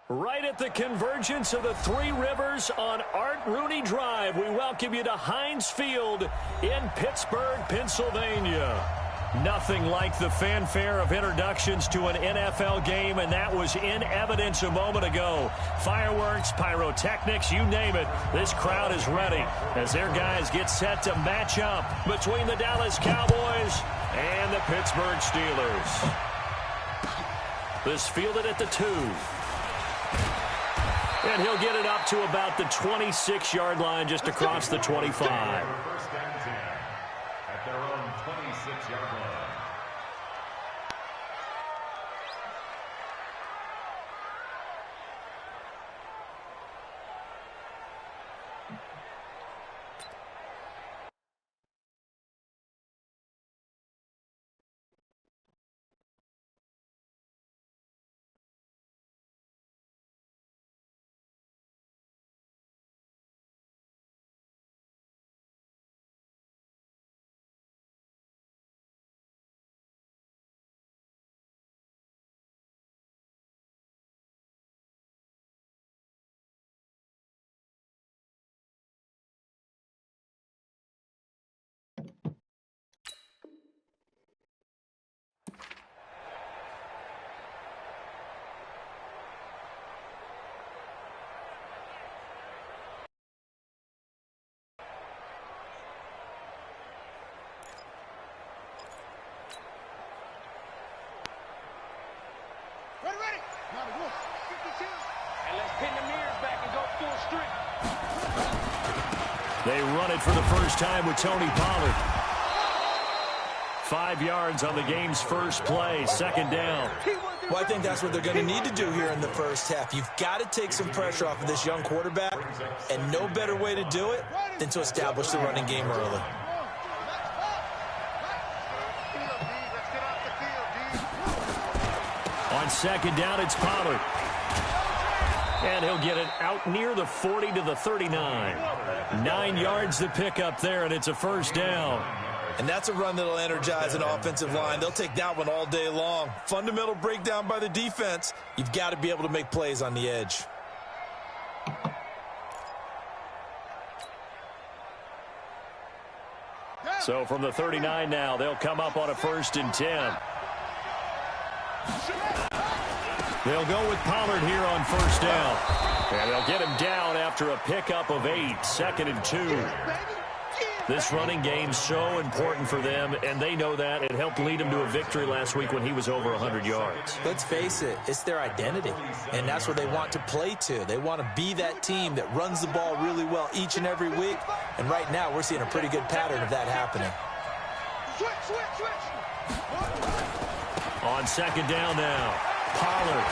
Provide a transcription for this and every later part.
Right at the convergence of the Three Rivers on Art Rooney Drive, we welcome you to Heinz Field in Pittsburgh, Pennsylvania. Nothing like the fanfare of introductions to an NFL game, and that was in evidence a moment ago. Fireworks, pyrotechnics, you name it. This crowd is ready as their guys get set to match up between the Dallas Cowboys and the Pittsburgh Steelers. This fielded at the 2. And he'll get it up to about the 26-yard line, just across the 25. First down 10 at their own 26-yard line. And let's pin the mirrors back and go full strength. They run it for the first time with Tony Pollard. 5 yards on the game's first play, second down. Well, I think that's what they're going to need to do here in the first half. You've got to take some pressure off of this young quarterback, and no better way to do it than to establish the running game early. On second down, it's Pollard. And he'll get it out near the 40 to the 39. 9 yards to pick up there, and it's a first down. And that's a run that'll energize an offensive line. They'll take that one all day long. Fundamental breakdown by the defense. You've got to be able to make plays on the edge. So from the 39 now, they'll come up on a 1st and 10. They'll go with Pollard here on 1st down. And they'll get him down after a pickup of 8, 2nd and 2. This running game's so important for them, and they know that. It helped lead them to a victory last week when he was over 100 yards. Let's face it, it's their identity, and that's what they want to play to. They want to be that team that runs the ball really well each and every week, and right now we're seeing a pretty good pattern of that happening. On second down now, Pollard.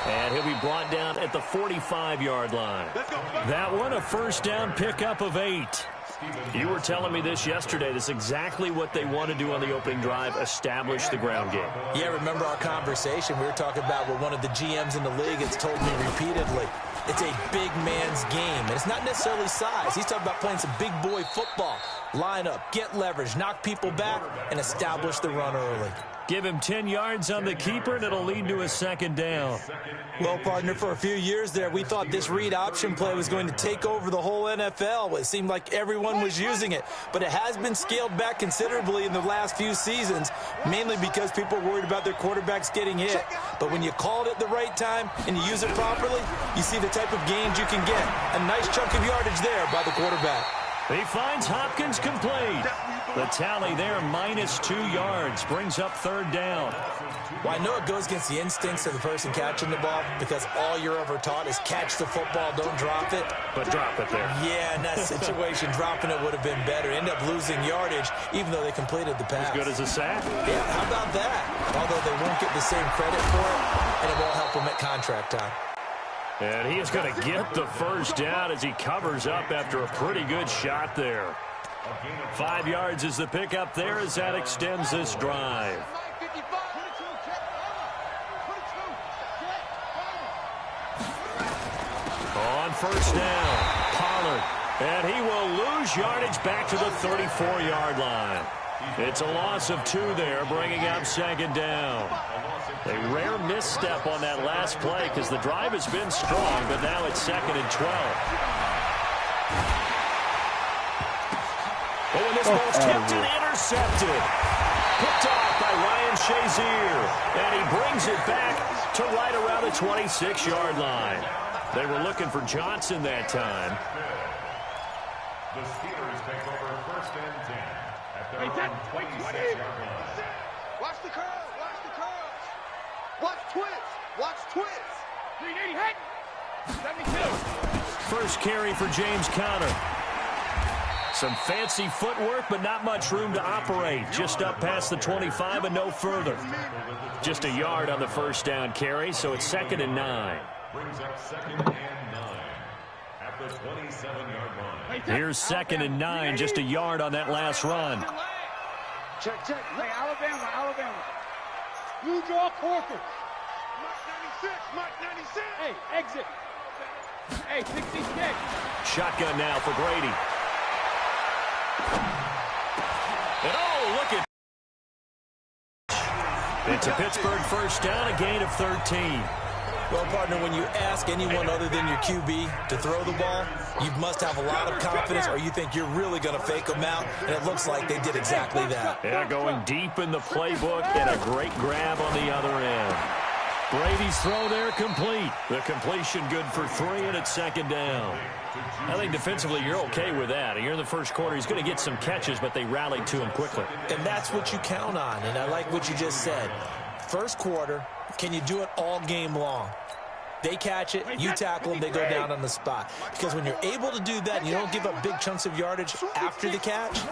And he'll be brought down at the 45-yard line. That one, a first down pickup of 8. You were telling me this yesterday. This is exactly what they want to do on the opening drive, establish the ground game. Yeah, remember our conversation? We were talking about what one of the GMs in the league has told me repeatedly. It's a big man's game, and it's not necessarily size. He's talking about playing some big boy football. Line up, get leverage, knock people back, and establish the run early. Give him 10 yards on the keeper, and it'll lead to a second down. Well, partner, for a few years there, we thought this read option play was going to take over the whole NFL. It seemed like everyone was using it, but it has been scaled back considerably in the last few seasons, mainly because people are worried about their quarterbacks getting hit. But when you call it at the right time and you use it properly, you see the type of gains you can get. A nice chunk of yardage there by the quarterback. He finds Hopkins complete. The tally there, -2 yards, brings up 3rd down. Well, I know it goes against the instincts of the person catching the ball because all you're ever taught is catch the football, don't drop it. But drop it there. Yeah, in that situation, dropping it would have been better. End up losing yardage, even though they completed the pass. As good as a sack. Yeah, how about that? Although they won't get the same credit for it, and it won't help them at contract time. And he is going to get the first down as he covers up after a pretty good shot there. 5 yards is the pickup there as that extends this drive. On 1st down, Pollard. And he will lose yardage back to the 34-yard line. It's a loss of 2 there, bringing up second down. A rare misstep on that last play because the drive has been strong, but now it's 2nd and 12. Oh, and this ball's tipped and intercepted. Picked off by Ryan Shazier, and he brings it back to right around the 26-yard line. They were looking for Johnson that time. The Steelers take over 1st and 10 at their own 26-yard line. Watch the curls. Watch the curls. Watch twits. Watch twits. 380 hit. 72. First carry for James Conner. Some fancy footwork, but not much room to operate. Just up past the 25 and no further. Just a yard on the first down carry, so it's 2nd and 9. Brings up 2nd and 9 at the 27-yard line. Here's 2nd and 9, just a yard on that last run. Check. Hey, Alabama. You draw Corker. Mike 96. Hey, exit. Hey, 66. Shotgun now for Brady. And oh, look at... It's a Pittsburgh first down, a gain of 13. Well, partner, when you ask anyone other than your QB to throw the ball, you must have a lot of confidence, or you think you're really going to fake them out, and it looks like they did exactly that. Yeah, going deep in the playbook, and a great grab on the other end. Brady's throw there complete. The completion good for 3, and it's 2nd down. I think defensively you're okay with that. Here in the first quarter, he's going to get some catches, but they rallied to him quickly. And that's what you count on, and I like what you just said. First quarter, can you do it all game long? They catch it, you tackle them, they go down on the spot. Because when you're able to do that and you don't give up big chunks of yardage after the catch,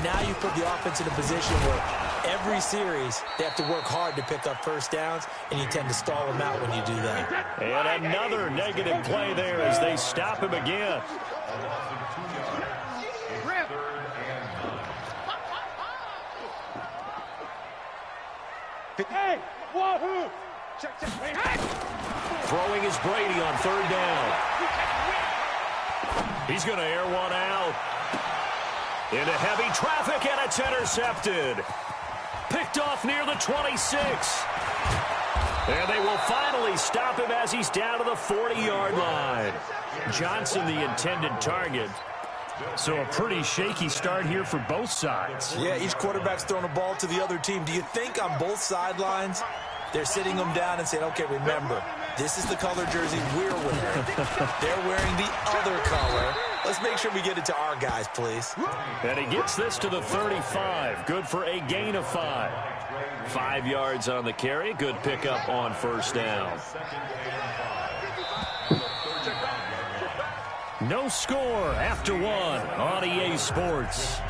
now you put the offense in a position where every series they have to work hard to pick up first downs, and you tend to stall them out when you do that. And another negative play there as they stop him again. Hey, wahoo! Check. Hey! Throwing is Brady on 3rd down. He's going to air one out. Into heavy traffic, and it's intercepted. Picked off near the 26. And they will finally stop him as he's down to the 40-yard line. Johnson, the intended target. So a pretty shaky start here for both sides. Yeah, each quarterback's throwing a ball to the other team. Do you think on both sidelines they're sitting them down and saying, okay, remember, this is the color jersey we're wearing. They're wearing the other color. Let's make sure we get it to our guys, please. And he gets this to the 35. Good for a gain of 5. 5 yards on the carry. Good pickup on first down. No score after 1 on EA Sports.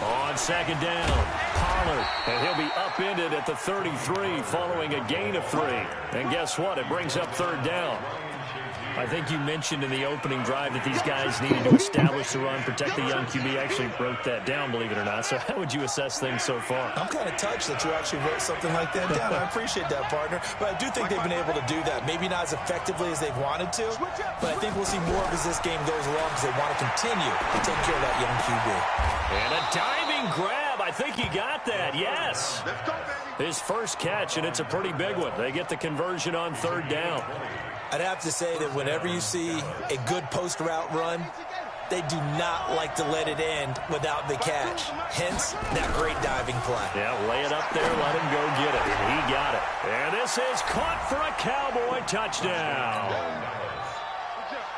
On 2nd down, Pollard, and he'll be upended at the 33 following a gain of 3. And guess what? It brings up 3rd down. I think you mentioned in the opening drive that these guys needed to establish the run, protect the young QB. I actually wrote that down, believe it or not. So how would you assess things so far? I'm kind of touched that you actually wrote something like that down. I appreciate that, partner. But I do think they've been able to do that. Maybe not as effectively as they've wanted to, but I think we'll see more of as this game goes along because they want to continue to take care of that young QB. And a diving grab. I think he got that, yes. His first catch, and it's a pretty big one. They get the conversion on 3rd down. I'd have to say that whenever you see a good post route run, they do not like to let it end without the catch. Hence, that great diving play. Yeah, lay it up there, let him go get it. And he got it. And this is caught for a Cowboy touchdown.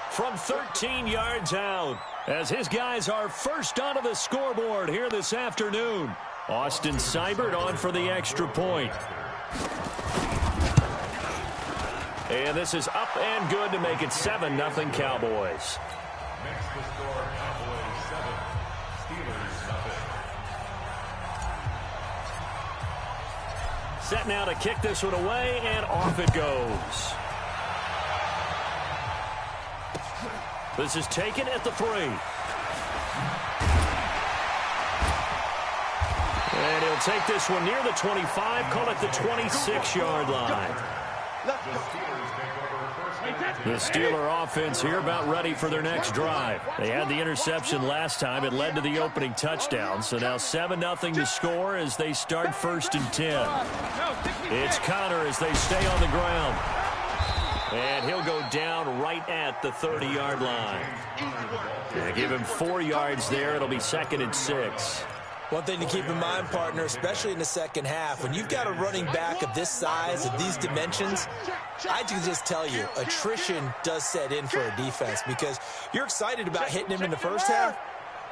From 13 yards out, as his guys are first onto the scoreboard here this afternoon. Austin Seibert on for the extra point. And this is up and good to make it 7-0 Cowboys. Next to score, Cowboys 7, Steelers 0. Set now to kick this one away, and off it goes. This is taken at the 3. And he'll take this one near the 25, call it the 26-yard line. The Steeler offense here about ready for their next drive. They had the interception last time. It led to the opening touchdown. So now 7-0 to score as they start 1st and 10. It's Connor as they stay on the ground. And he'll go down right at the 30-yard line. They give him 4 yards there. It'll be 2nd and 6. One thing to keep in mind, partner, especially in the second half, when you've got a running back of this size, of these dimensions, I can just tell you, attrition does set in for a defense because you're excited about hitting him in the first half,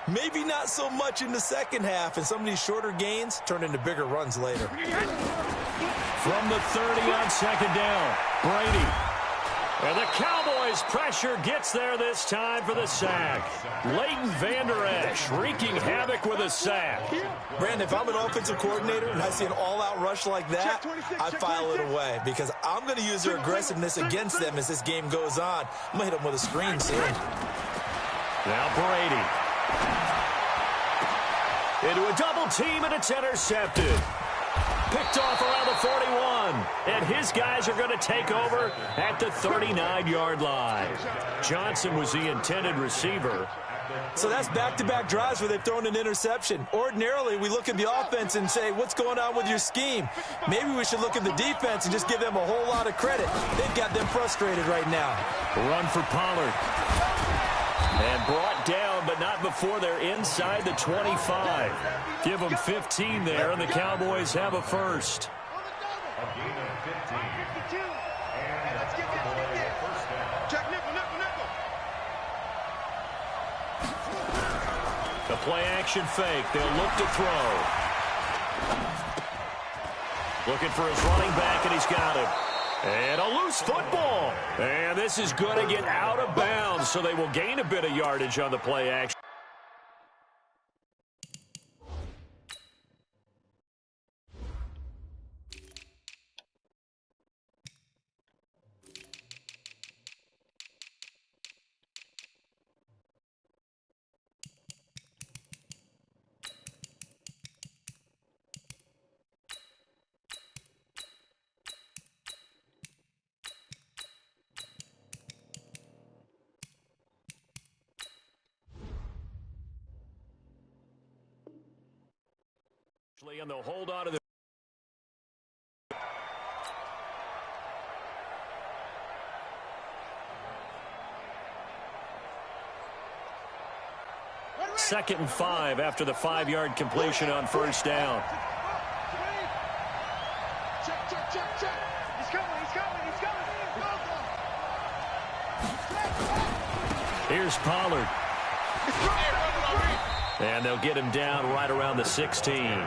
maybe not so much in the second half, and some of these shorter gains turn into bigger runs later. From the 30 on 2nd down, Brady. And the Cowboys pressure gets there this time for the sack. Leighton Vander Esch wreaking havoc with a sack. Brandon, if I'm an offensive coordinator and I see an all-out rush like that, I file it away because I'm going to use their aggressiveness against them as this game goes on. I'm going to hit them with a screen soon. Now Brady. Into a double team, and it's intercepted. Picked off around the 41, and his guys are going to take over at the 39-yard line. Johnson was the intended receiver. So that's back-to-back drives where they've thrown an interception. Ordinarily, we look at the offense and say, what's going on with your scheme? Maybe we should look at the defense and just give them a whole lot of credit. They've got them frustrated right now. Run for Pollard. And brought down, but not before they're inside the 25. Give them 15 there, and the Cowboys have a first. A gain of 15. Hey, let's get this. First down. Check nickel. The play-action fake. They'll look to throw. Looking for his running back, and he's got him. And a loose football. And this is going to get out of bounds, so they will gain a bit of yardage on the play action. And they'll hold on to the second and 5 after the 5-yard completion on first down. Check. He's coming. Here's Pollard. And they'll get him down right around the 16.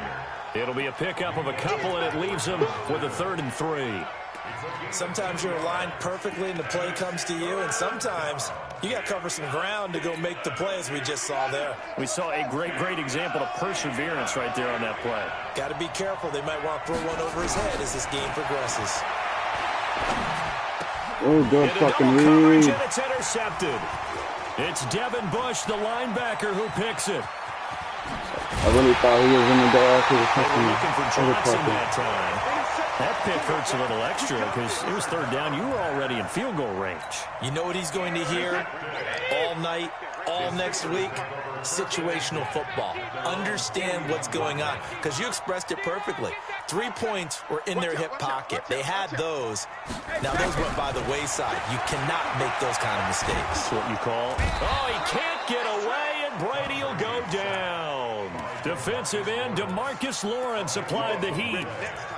It'll be a pickup of a couple, and it leaves them with a 3rd and 3. Sometimes you're aligned perfectly and the play comes to you, and sometimes you got to cover some ground to go make the play, as we just saw there. We saw a great example of perseverance right there on that play. Got to be careful. They might want to throw one over his head as this game progresses. Oh, good fucking read. And it's intercepted. It's Devin Bush, the linebacker, who picks it. I really thought he was in the dark. They were looking for Johnson that time. That pick hurts a little extra because it was 3rd down. You were already in field goal range. You know what he's going to hear all night, all next week? Situational football. Understand what's going on, because you expressed it perfectly. 3 points were in their hip pocket. They had those. Now those went by the wayside. You cannot make those kind of mistakes. That's what you call. Oh, he can't get away, and Brady will go down. Defensive end DeMarcus Lawrence applied the heat.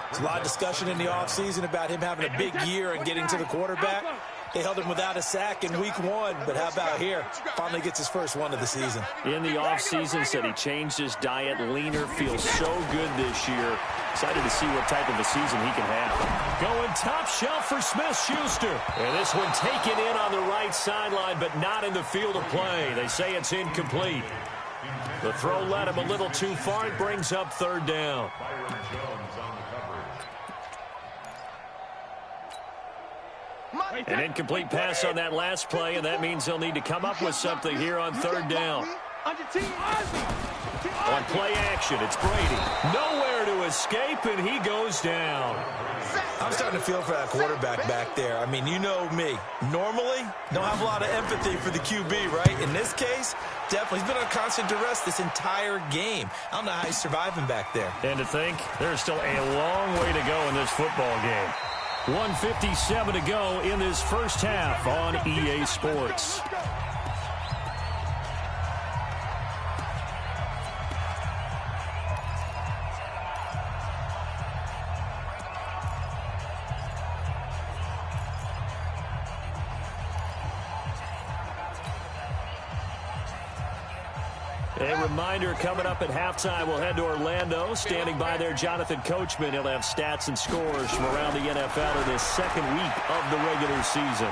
There's a lot of discussion in the offseason about him having a big year and getting to the quarterback. They held him without a sack in week 1, but how about here? Finally gets his first one of the season. In the offseason, said he changed his diet, leaner, feels so good this year. Excited to see what type of a season he can have. Going top shelf for Smith-Schuster. And this one taken in on the right sideline, but not in the field of play. They say it's incomplete. The throw led him a little too far. It brings up 3rd down. An incomplete pass on that last play, and that means they'll need to come up with something here on third down. On play action, it's Brady. Nowhere to escape, and he goes down. I'm starting to feel for that quarterback back there. I mean, you know me. Normally, don't have a lot of empathy for the QB, right? In this case, definitely. He's been on constant duress this entire game. I don't know how he's surviving back there. And to think, there's still a long way to go in this football game. 1:57 to go in this first half on EA Sports. A reminder, coming up at halftime, we'll head to Orlando. Standing by there, Jonathan Coachman. He'll have stats and scores from around the NFL in this second week of the regular season.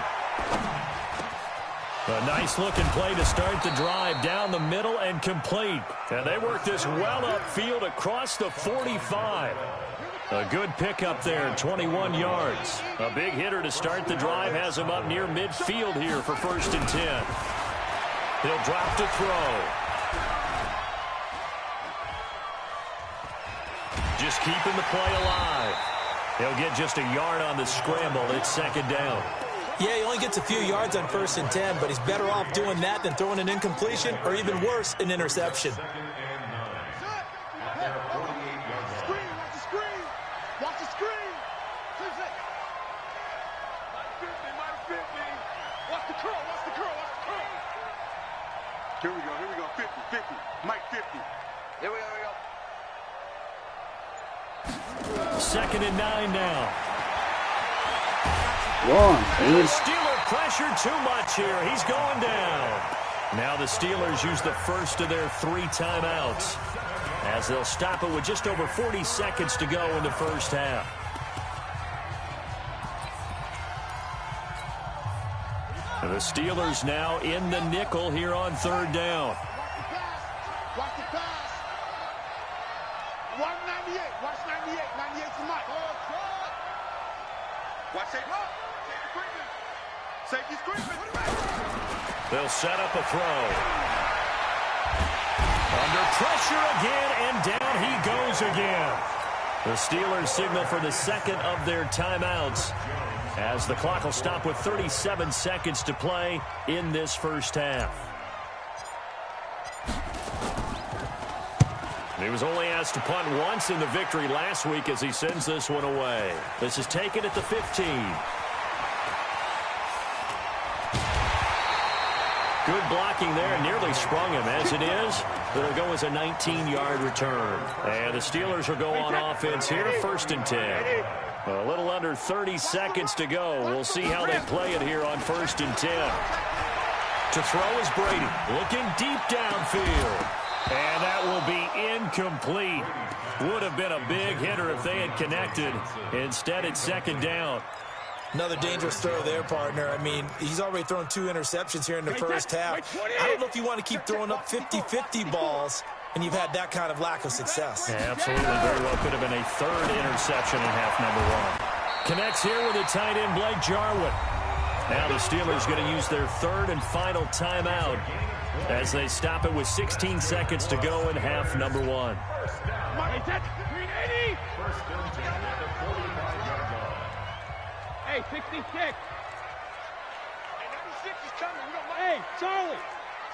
A nice-looking play to start the drive down the middle and complete. And they work this well upfield across the 45. A good pickup there, 21 yards. A big hitter to start the drive has him up near midfield here for 1st and 10. He'll drop to throw. Just keeping the play alive. He'll get just a yard on the scramble. It's 2nd down. Yeah, he only gets a few yards on 1st and 10, but he's better off doing that than throwing an incompletion or even worse, an interception. Screen, watch the screen. Watch the screen. Watch the curl, watch the curl, watch the curl. Here we go. 50, 50. Mike 50. Here we go. 2nd and 9 now. One. Steeler pressure too much here. He's going down. Now the Steelers use the first of their 3 timeouts as they'll stop it with just over 40 seconds to go in the first half. The Steelers now in the nickel here on 3rd down. Watch the pass. 198. Watch 98. 98 to Mike. Watch it. Safety screen. They'll set up a throw. Under pressure again, and down he goes again. The Steelers signal for the 2nd of their timeouts as the clock will stop with 37 seconds to play in this first half. He was only asked to punt once in the victory last week as he sends this one away. This is taken at the 15. Good blocking there, nearly sprung him. As it is, it'll go as a 19-yard return. And the Steelers will go on offense here, 1st and 10. A little under 30 seconds to go. We'll see how they play it here on 1st and 10. To throw is Brady, looking deep downfield. And that will be incomplete. Would have been a big hitter if they had connected. Instead, it's 2nd down. Another dangerous throw there, partner. I mean, he's already thrown 2 interceptions here in the first half. I don't know if you want to keep throwing up 50-50 balls, and you've had that kind of lack of success. Yeah, absolutely. Very well could have been a 3rd interception in half number 1. Connects here with a tight end, Blake Jarwin. Now the Steelers going to use their 3rd and final timeout as they stop it with 16 seconds to go in half number 1. Hey, 66. Hey, 96 is coming. Hey, Charlie.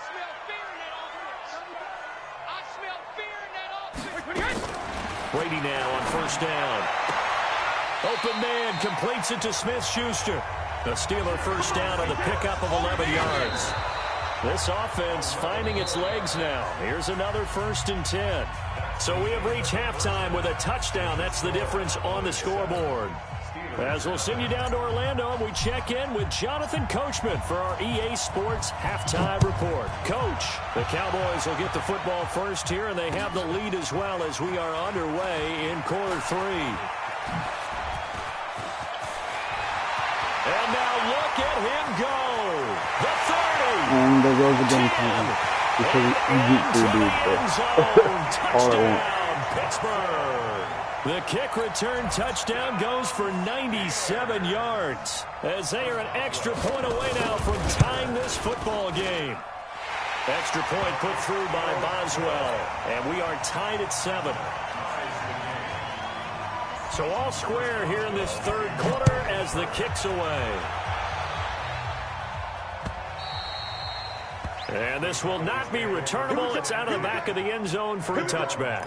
Smell fear in that offense. I smell fear in that offense. Brady now on 1st down. Open man completes it to Smith-Schuster. The Steeler 1st down on the pickup of 11 yards. This offense finding its legs now. Here's another 1st and 10. So we have reached halftime with a touchdown. That's the difference on the scoreboard. As we'll send you down to Orlando, and we check in with Jonathan Coachman for our EA Sports Halftime Report. Coach, the Cowboys will get the football first here, and they have the lead as well as we are underway in quarter 3. And now look at him go. The 30. And there goes again. Because he beat 2 dudes. All at once. Touchdown, Pittsburgh. The kick return touchdown goes for 97 yards as they are an extra point away now from tying this football game. Extra point put through by Boswell, and we are tied at 7. So all square here in this third quarter as the kick's away. And this will not be returnable. It's out of the back of the end zone for a touchback.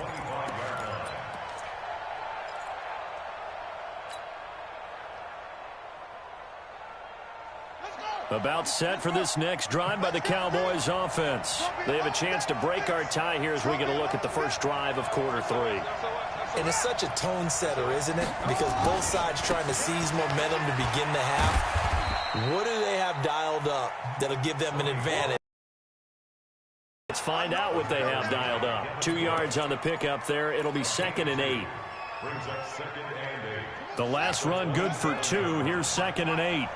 About set for this next drive by the Cowboys offense. They have a chance to break our tie here as we get a look at the first drive of quarter 3. And it's such a tone setter, isn't it? Because both sides trying to seize momentum to begin the half. What do they have dialed up that'll give them an advantage? Let's find out what they have dialed up. 2 yards on the pickup there. It'll be 2nd and 8. The last run good for 2. Here's 2nd and 8.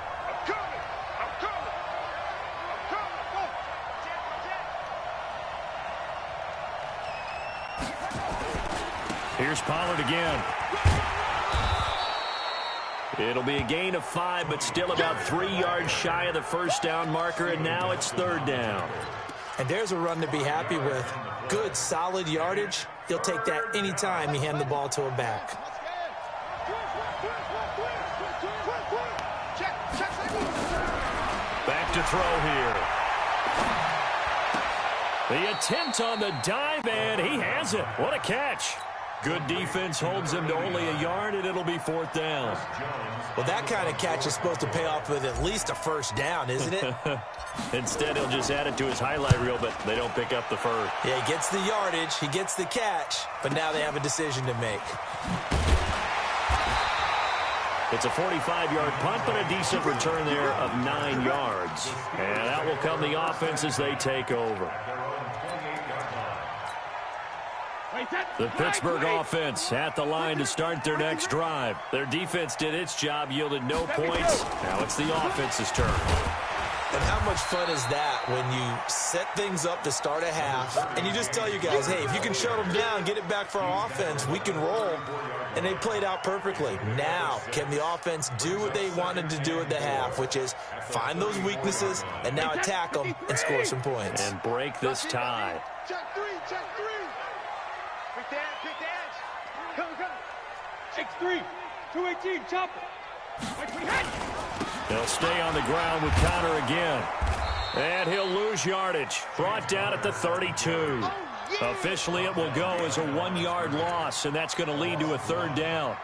Here's Pollard again. It'll be a gain of 5, but still about 3 yards shy of the first down marker, and now it's 3rd down. And there's a run to be happy with. Good, solid yardage. He'll take that anytime you hand the ball to a back. Back to throw here. The attempt on the dive, and he has it. What a catch. Good defense holds him to only a yard, and it'll be 4th down. Well, that kind of catch is supposed to pay off with at least a first down, isn't it? Instead, he'll just add it to his highlight reel, but they don't pick up the first. Yeah, he gets the yardage, he gets the catch, but now they have a decision to make. It's a 45-yard punt, but a decent return there of 9 yards. And that will come the offense as they take over. The Pittsburgh offense at the line to start their next drive. Their defense did its job, yielded no points. Now it's the offense's turn. And how much fun is that when you set things up to start a half, and you just tell your guys, hey, if you can shut them down, get it back for our offense, we can roll. And they played out perfectly. Now, can the offense do what they wanted to do at the half, which is find those weaknesses and now attack them and score some points. And break this tie. Check 3, check 3. Quick dance. Come. 6-3, 218, chop it. They'll stay on the ground with Connor again. And he'll lose yardage. Brought down at the 32. Officially, it will go as a 1-yard loss, and that's going to lead to a 3rd down.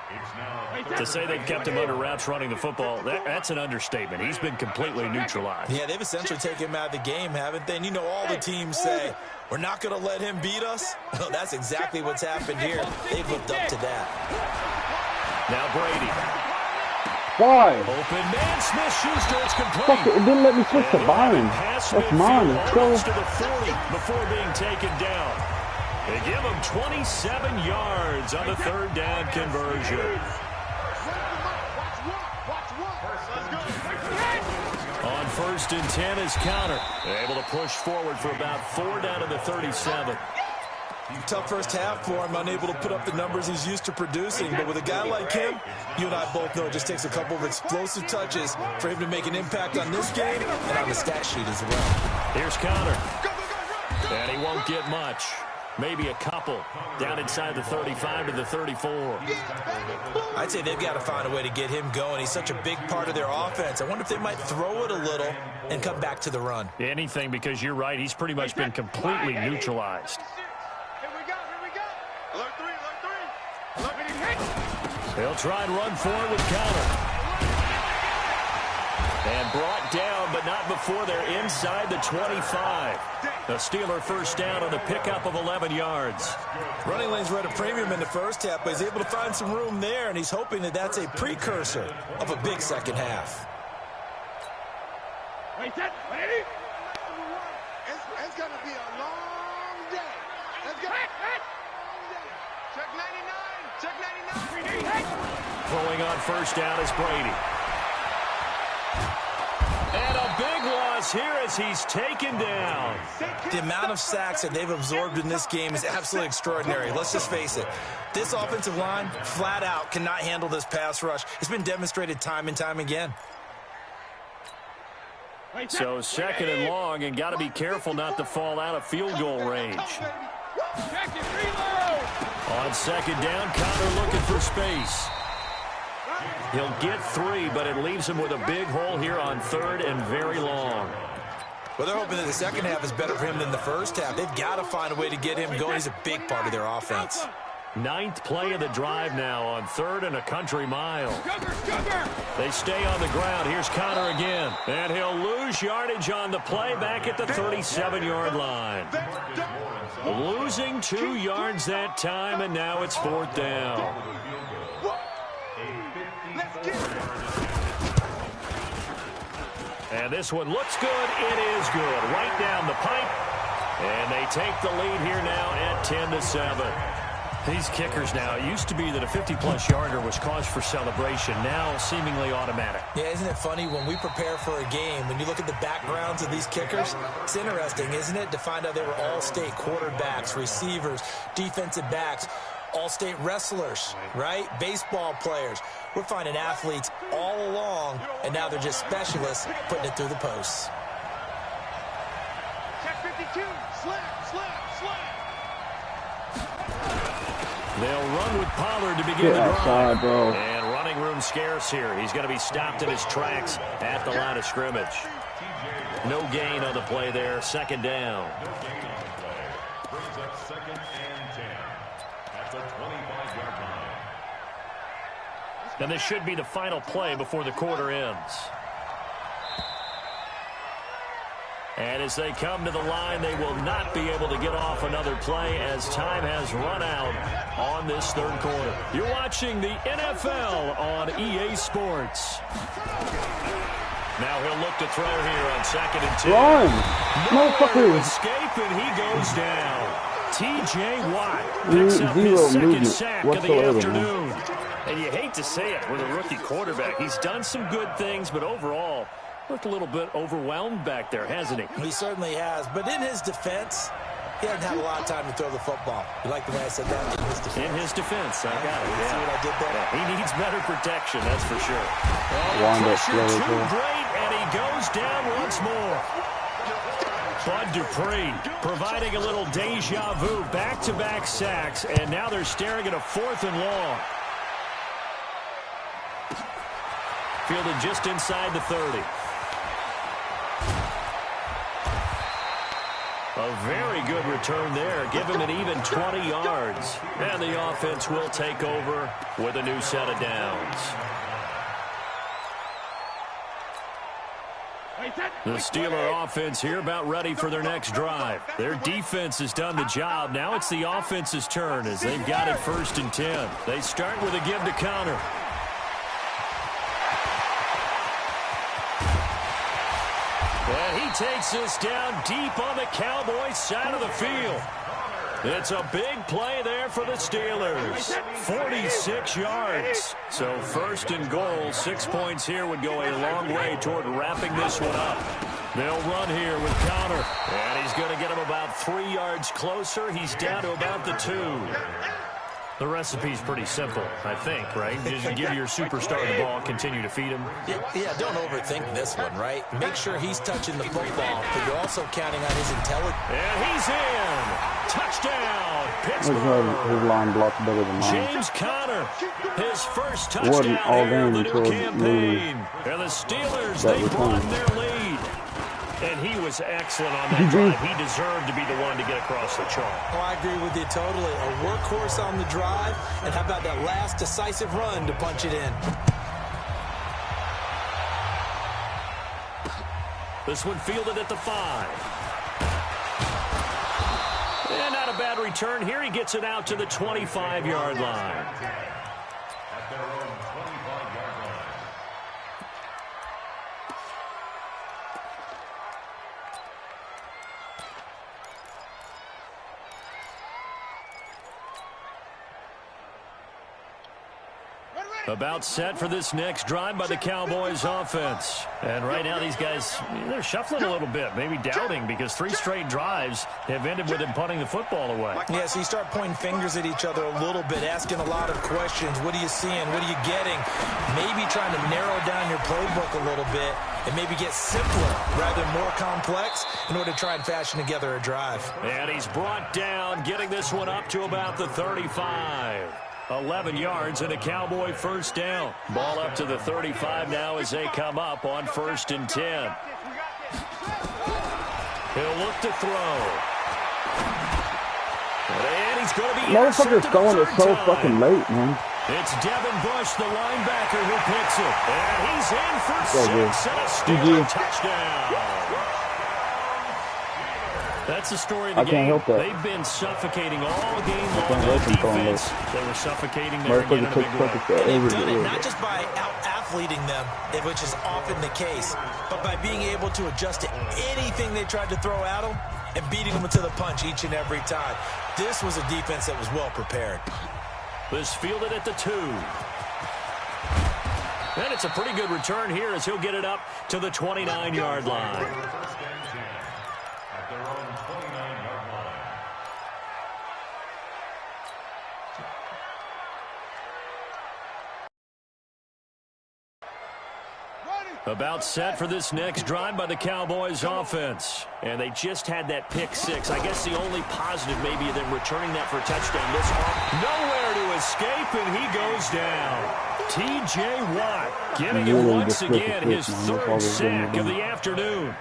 To say they've kept him under wraps running the football, that's an understatement. He's been completely neutralized. Yeah, they've essentially taken him out of the game, haven't they? And you know all the teams say, we're not going to let him beat us. Well, that's exactly what's happened here. They've lived up to that. Now Brady. Why? Open man, Smith-Schuster, it's complete. Fuck it, it didn't let me switch to Byron. That's mine. Let's go. To the 40 before being taken down. They give him 27 yards on the 3rd down conversion. On 1st and 10 is Connor. Able to push forward for about 4 down to the 37. Tough first half for him, unable to put up the numbers he's used to producing. But with a guy like him, you and I both know it just takes a couple of explosive touches for him to make an impact on this game and on the stat sheet as well. Here's Connor. And he won't get much. Maybe a couple. Down inside the 35 to the 34. I'd say they've got to find a way to get him going. He's such a big part of their offense. I wonder if they might throw it a little and come back to the run. Anything, because you're right. He's pretty much been completely neutralized. They'll try and run forward with Connor. And brought down, but not before they're inside the 25. The Steeler first down on the pickup of 11 yards. Running lanes were at a premium in the first half, but he's able to find some room there, and he's hoping that that's a precursor of a big second half. Ready? It's going to be a long day. Let's go. Check 99. Check 99. Throwing on first down is Brady. And a big loss this here as he's taken down. The amount of sacks that they've absorbed in this game is absolutely extraordinary. Let's just face it. This offensive line, flat out, cannot handle this pass rush. It's been demonstrated time and time again. So 2nd and long, and got to be careful not to fall out of field goal range. On 2nd down, Connor looking for space. He'll get 3, but it leaves him with a big hole here on 3rd and very long. Well, they're hoping that the second half is better for him than the first half. They've got to find a way to get him going. He's a big part of their offense. 9th play of the drive now on 3rd and a country mile. They stay on the ground. Here's Connor again. And he'll lose yardage on the play back at the 37-yard line. Losing 2 yards that time, and now it's 4th down. And this one looks good. It is good. Right down the pipe. And they take the lead here now at 10-7. These kickers now, it used to be that a 50-plus yarder was cause for celebration. Now seemingly automatic. Yeah, isn't it funny when we prepare for a game, when you look at the backgrounds of these kickers, it's interesting, isn't it, to find out they were all-state quarterbacks, receivers, defensive backs, all-state wrestlers, right? Baseball players. We're finding athletes all along, and now they're just specialists putting it through the posts. Check 52. Slap, slap, slap. They'll run with Pollard to begin the drive. Outside, bro. And running room scarce here. He's going to be stopped in his tracks at the line of scrimmage. No gain on the play there. 2nd down. No gain on the play. Brings up 2nd and 10 at the 25-yard line. And this should be the final play before the quarter ends. And as they come to the line, they will not be able to get off another play as time has run out on this 3rd quarter. You're watching the NFL on EA Sports. Now he'll look to throw here on 2nd and 10. Run! No escape, and he goes down. T.J. Watt picks up his 2nd sack of the afternoon. And you hate to say it with a rookie quarterback. He's done some good things, but overall, looked a little bit overwhelmed back there, hasn't he? He certainly has. But in his defense, he hasn't had a lot of time to throw the football. You like the way I said that? In his defense. In his defense, I got it. You see what I did there? Yeah, he needs better protection, that's for sure. Pressure Too great, and he goes down once more. Bud Dupree providing a little deja vu, back-to-back sacks, and now they're staring at a 4th and long. Fielded just inside the 30. A very good return there. Give him an even 20 yards. And the offense will take over with a new set of downs. The Steeler offense here about ready for their next drive. Their defense has done the job. Now it's the offense's turn as they've got it 1st and 10. They start with a give to Connor. And he takes this down deep on the Cowboys side of the field. It's a big play there for the Steelers. 46 yards. So 1st and goal, 6 points here would go a long way toward wrapping this one up. They'll run here with Connor. And he's going to get him about 3 yards closer. He's down to about the 2. The recipe's pretty simple, I think, right? Just give your superstar the ball, continue to feed him. Yeah, don't overthink this one, right? Make sure he's touching the football, but you're also counting on his intelligence. And he's in. Touchdown, Pittsburgh. His line blocked better than mine. James Conner, his first touchdown here in the new campaign. And the Steelers, they broaden their lead. And he was excellent on that drive. He deserved to be the one to get across the chalk. Oh, I agree with you totally. A workhorse on the drive, and how about that last decisive run to punch it in? This one fielded at the 5. And not a bad return here. He gets it out to the 25-yard line. At their own 25-yard line. Ready, About set for this next drive by the Cowboys offense. And right now these guys, they're shuffling a little bit, maybe doubting, because 3 straight drives have ended with them punting the football away. Yeah, so you start pointing fingers at each other a little bit, asking a lot of questions. What are you seeing? What are you getting? Maybe trying to narrow down your playbook a little bit and maybe get simpler rather than more complex in order to try and fashion together a drive. And he's brought down, getting this one up to about the 35. 11 yards and a Cowboy first down. Ball up to the 35 now as they come up on 1st and 10. He'll look to throw. And he's going to be motherfucker's going it so fucking late, man. It's Devin Bush, the linebacker, who picks it. And he's in for 6 and a Steeler touchdown. That's the story of the game. They've been suffocating all game long on defense. They were suffocating there again in a big way. And they've done it not just by out-athleting them, which is often the case, but by being able to adjust to anything they tried to throw at them and beating them to the punch each and every time. This was a defense that was well prepared. This fielded at the 2. And it's a pretty good return here as he'll get it up to the 29-yard line. Their own 29-yard line. About set for this next drive by the Cowboys offense. And they just had that pick 6. I guess the only positive maybe of them returning that for a touchdown. This nowhere to escape, and he goes down. T.J. Watt getting it once again, his 3rd sack of the afternoon.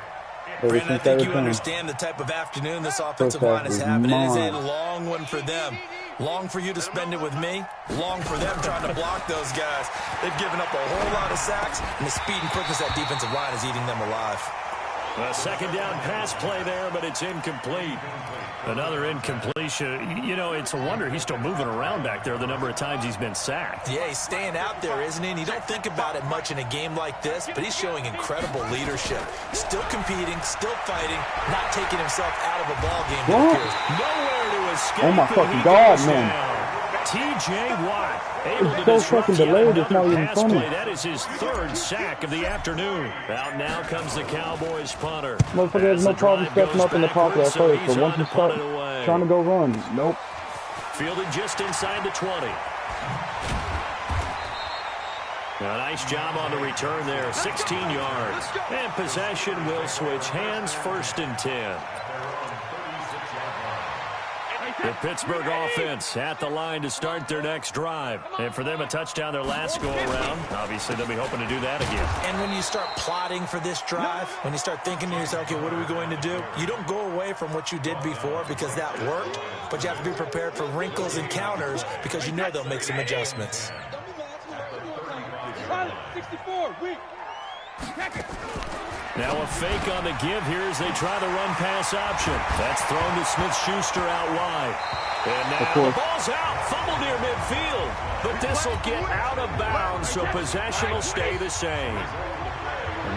Brandon, I think you understand the type of afternoon this offensive line is having. It is a long one for them. Long for you to spend it with me. Long for them trying to block those guys. They've given up a whole lot of sacks, and the speed and quickness that defensive line is eating them alive. A 2nd down pass play there, but it's incomplete. Another incompletion. You know, it's a wonder he's still moving around back there the number of times he's been sacked. Yeah, he's staying out there, isn't he? And you don't think about it much in a game like this, but he's showing incredible leadership. Still competing, still fighting, not taking himself out of a ball game. Nowhere to escape. Oh my fucking God, man. T.J. Watt able to so fucking delayed, it's not even funny. That is his 3rd sack of the afternoon. Out now comes the Cowboys punter. Motherfucker has no problem stepping up in the pocket at first, but once you start trying to go run, nope. Fielded just inside the 20. A nice job on the return there, 16 yards. And possession will switch hands, 1st and 10. The Pittsburgh offense at the line to start their next drive. And for them, a touchdown their last go-around. Obviously, they'll be hoping to do that again. And when you start plotting for this drive, when you start thinking to yourself, okay, what are we going to do? You don't go away from what you did before because that worked, but you have to be prepared for wrinkles and counters because you know they'll make some adjustments. 64, weak. Now a fake on the give here as they try the run-pass option. That's thrown to Smith-Schuster out wide. And now the ball's out, fumbled near midfield. But this will get out of bounds, so possession will stay the same.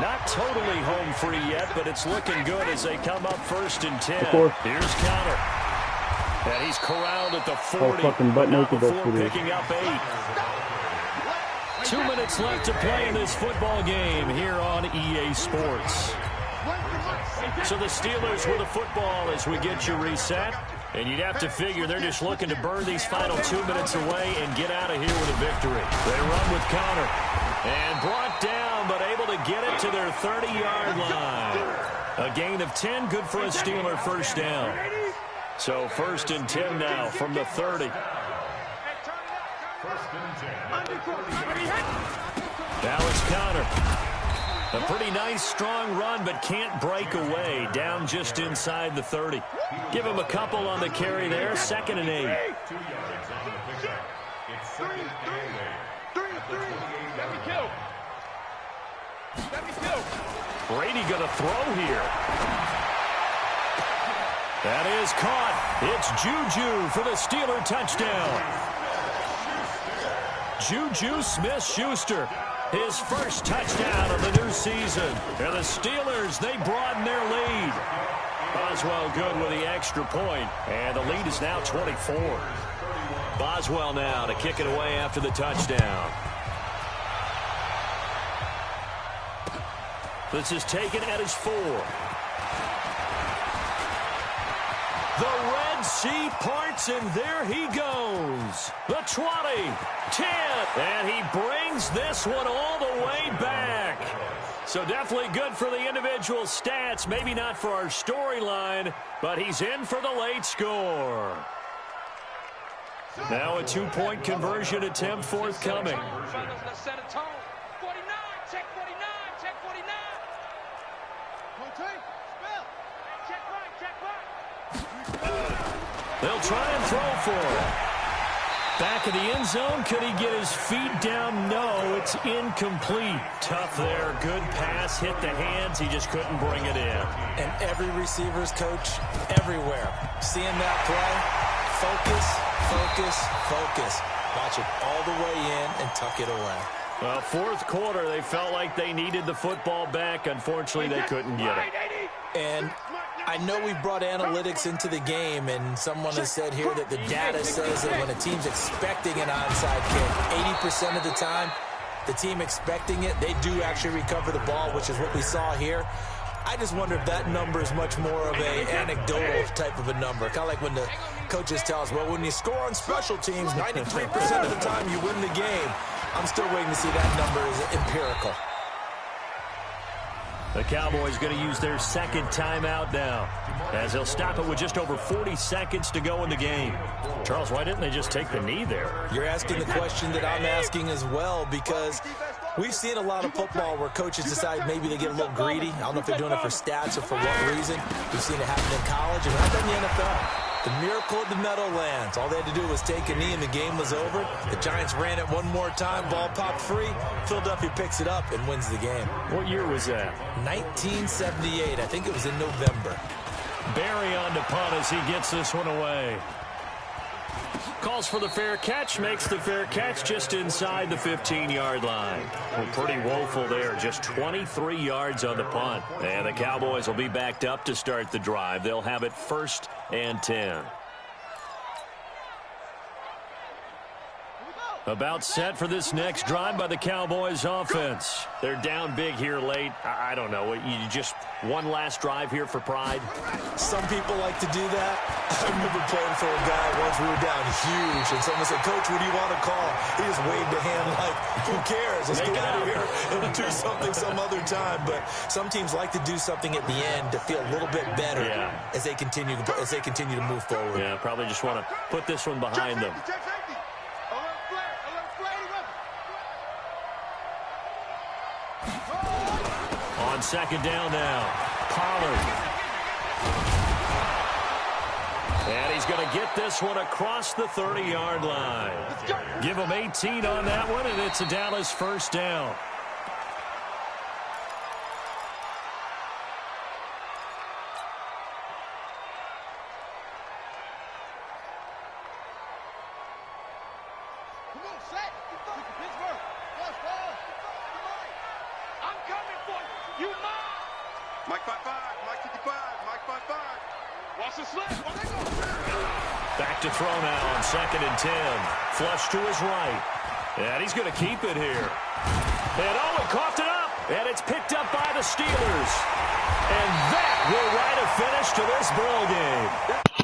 Not totally home free yet, but it's looking good as they come up 1st and 10. Here's Counter. And he's corralled at the 40, but not before picking up 8. 2 minutes left to play in this football game here on EA Sports. So the Steelers with the football as we get you reset. And you'd have to figure they're just looking to burn these final 2 minutes away and get out of here with a victory. They run with Connor. And brought down, but able to get it to their 30-yard line. A gain of 10, good for a Steeler first down. So 1st and 10 now from the 30. Now it's Connor. A pretty nice, strong run, but can't break away. Down just inside the 30. Give him a couple on the carry there. 2nd and 8. 2 yards on the pickup. It's 2nd and 8. Brady gonna throw here. That is caught. It's Juju for the Steeler touchdown. Juju Smith-Schuster, his first touchdown of the new season. And the Steelers, they broaden their lead. Boswell good with the extra point, and the lead is now 24. Boswell now to kick it away after the touchdown. This is taken at his 4. The Red Sea parts, and there he goes. The 20, 10, and he brings this one all the way back. So definitely good for the individual stats. Maybe not for our storyline, but he's in for the late score. Now a 2-point conversion attempt forthcoming. Let's set a tone. 49, check 49, check 49. Check right, check right. They'll try and throw for it. Back of the end zone. Could he get his feet down? No, it's incomplete. Tough there. Good pass. Hit the hands. He just couldn't bring it in. And every receiver's coach everywhere. Seeing that play, focus, focus, focus. Watch it all the way in and tuck it away. Well, fourth quarter, they felt like they needed the football back. Unfortunately, they couldn't get it. And I know we brought analytics into the game, and someone has said here that the data says that when a team's expecting an onside kick, 80% of the time, the team expecting it, they do actually recover the ball, which is what we saw here. I just wonder if that number is much more of an anecdotal type of a number. Kind of like when the coaches tell us, well, when you score on special teams, 93% of the time you win the game. I'm still waiting to see that number is empirical. The Cowboys going to use their second timeout now, as they'll stop it with just over 40 seconds to go in the game. Charles, why didn't they just take the knee there? You're asking the question that I'm asking as well, because we've seen a lot of football where coaches decide maybe they get a little greedy. I don't know if they're doing it for stats or for what reason. We've seen it happen in college and happen in the NFL. The miracle of the Meadowlands. All they had to do was take a knee and the game was over. The Giants ran it one more time. Ball popped free. Philadelphia picks it up and wins the game. What year was that? 1978. I think it was in November. Barry on to punt as he gets this one away. Calls for the fair catch, makes the fair catch just inside the 15-yard line. Well, pretty woeful there, just 23 yards on the punt. And the Cowboys will be backed up to start the drive. They'll have it 1st and 10. About set for this next drive by the Cowboys offense. They're down big here late. I don't know. You just one last drive here for pride? Some people like to do that. I remember playing for a guy once. We were down huge, and someone said, Coach, what do you want to call? He just waved a hand like, who cares? Let's get out of here and do something some other time. But some teams like to do something at the end to feel a little bit better as they continue to move forward. Yeah, probably just want to put this one behind them. On second down now, Pollard. And he's going to get this one across the 30-yard line. Give him 18 on that one, and it's a Dallas 1st down. Back to throw now on 2nd and 10. Flush to his right. And he's going to keep it here. And oh, he coughed it up. And it's picked up by the Steelers. And that will write a finish to this ball game.